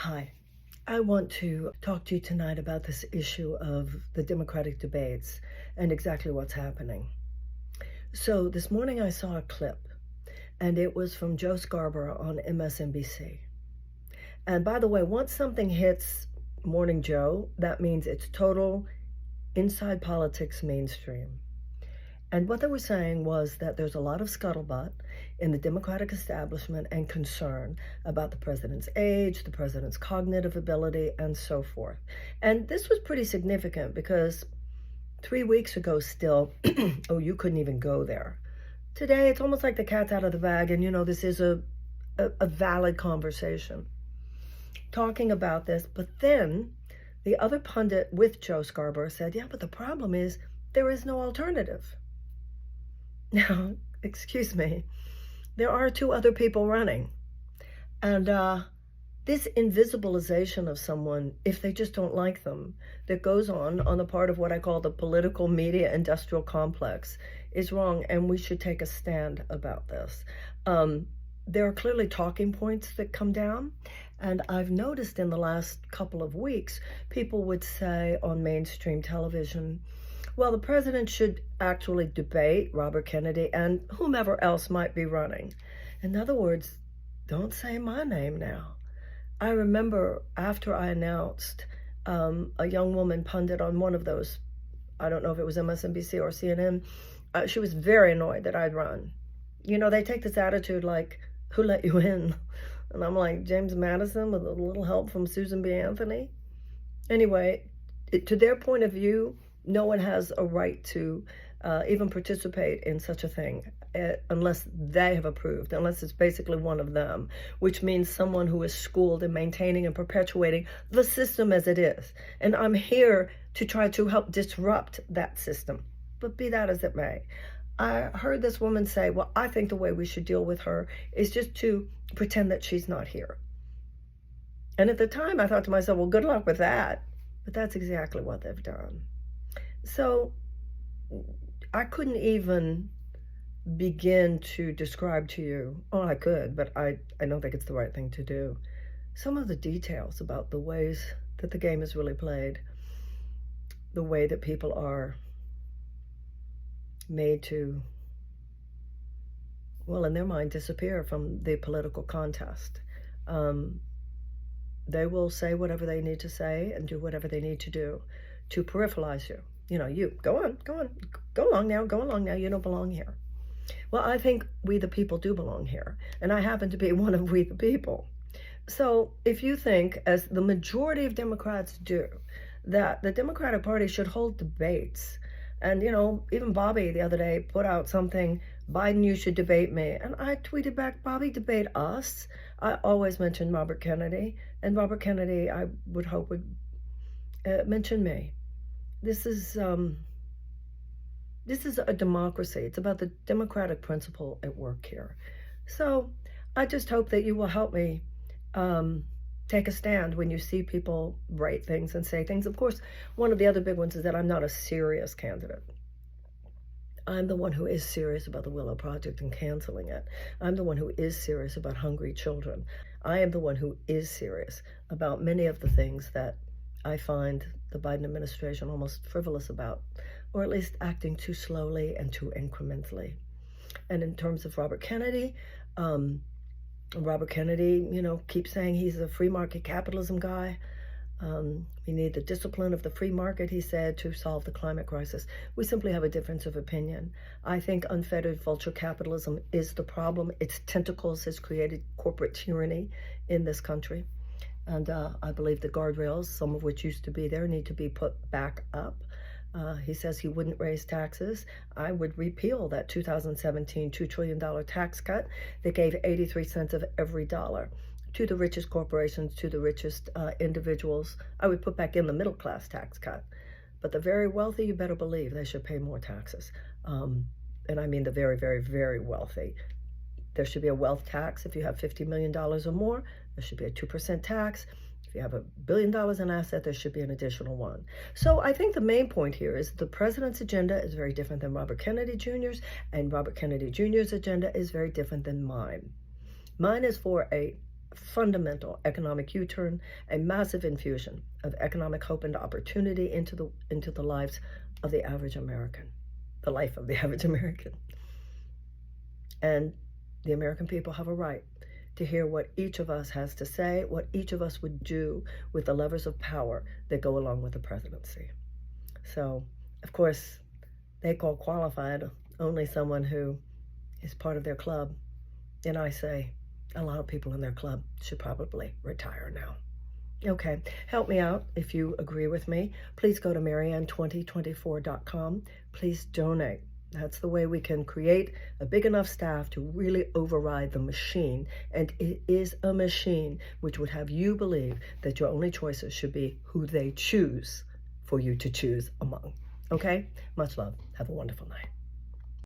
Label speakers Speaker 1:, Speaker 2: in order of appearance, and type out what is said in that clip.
Speaker 1: Hi. I want to talk to you tonight about this issue of the Democratic debates and exactly what's happening. So this morning I saw a clip, and it was from Joe Scarborough on MSNBC. And by the way, once something hits Morning Joe, that means it's total inside politics mainstream. And what they were saying was that there's a lot of scuttlebutt in the Democratic establishment and concern about the president's age, the president's cognitive ability, and so forth. And this was pretty significant because 3 weeks ago still, oh, you couldn't even go there. Today, it's almost like the cat's out of the bag, and this is a valid conversation talking about this. But then the other pundit with Joe Scarborough said, yeah, but the problem is there is no alternative. Now, excuse me, there are two other people running. And this invisibilization of someone, if they just don't like them, that goes on the part of what I call the political media industrial complex is wrong, and we should take a stand about this. There are clearly talking points that come down, and I've noticed in the last couple of weeks, people would say on mainstream television, well, the president should actually debate Robert Kennedy and whomever else might be running. In other words, don't say my name now. I remember after I announced a young woman pundit on one of those, I don't know if it was MSNBC or CNN, she was very annoyed that I'd run. They take this attitude like, who let you in? And I'm like, James Madison with a little help from Susan B. Anthony? Anyway, to their point of view, no one has a right to even participate in such a thing unless they have approved, unless it's basically one of them, which means someone who is schooled in maintaining and perpetuating the system as it is. And I'm here to try to help disrupt that system. But be that as it may, I heard this woman say, well, I think the way we should deal with her is just to pretend that she's not here. And at the time, I thought to myself, well, good luck with that. But that's exactly what they've done. So I couldn't even begin to describe to you, I could, but I don't think it's the right thing to do, some of the details about the ways that the game is really played, the way that people are made to, well, in their mind, disappear from the political contest. They will say whatever they need to say and do whatever they need to do to peripheralize you. You go along now, you don't belong here. Well, I think we the people do belong here, and I happen to be one of we the people. So if you think, as the majority of Democrats do, that the Democratic Party should hold debates, and even Bobby the other day put out something, Biden, you should debate me, and I tweeted back, Bobby, debate us? I always mention Robert Kennedy, and Robert Kennedy, I would hope, would mention me. This is a democracy. It's about the democratic principle at work here. So I just hope that you will help me take a stand when you see people write things and say things. Of course, one of the other big ones is that I'm not a serious candidate. I'm the one who is serious about the Willow Project and canceling it. I'm the one who is serious about hungry children. I am the one who is serious about many of the things that I find the Biden administration almost frivolous about, or at least acting too slowly and too incrementally. And in terms of Robert Kennedy, keeps saying he's a free market capitalism guy. We need the discipline of the free market, he said, to solve the climate crisis. We simply have a difference of opinion. I think unfettered vulture capitalism is the problem. Its tentacles has created corporate tyranny in this country. And I believe the guardrails, some of which used to be there, need to be put back up. He says he wouldn't raise taxes. I would repeal that 2017 $2 trillion tax cut that gave 83 cents of every dollar to the richest corporations, to the richest individuals. I would put back in the middle class tax cut. But the very wealthy, you better believe they should pay more taxes. And I mean the very, very, very wealthy. There should be a wealth tax if you have $50 million or more. There should be a 2% tax. If you have $1 billion in asset, there should be an additional one. So I think the main point here is the president's agenda is very different than Robert Kennedy Jr.'s, and Robert Kennedy Jr.'s agenda is very different than mine. Mine is for a fundamental economic U-turn, a massive infusion of economic hope and opportunity into the lives of the average American, the life of the average American. And the American people have a right to hear what each of us has to say, what each of us would do with the levers of power that go along with the presidency. So, of course, they call qualified only someone who is part of their club. And I say, a lot of people in their club should probably retire now. Okay, help me out if you agree with me. Please go to Marianne2024.com. Please donate. That's the way we can create a big enough staff to really override the machine. And it is a machine which would have you believe that your only choices should be who they choose for you to choose among. Okay? Much love. Have a wonderful night.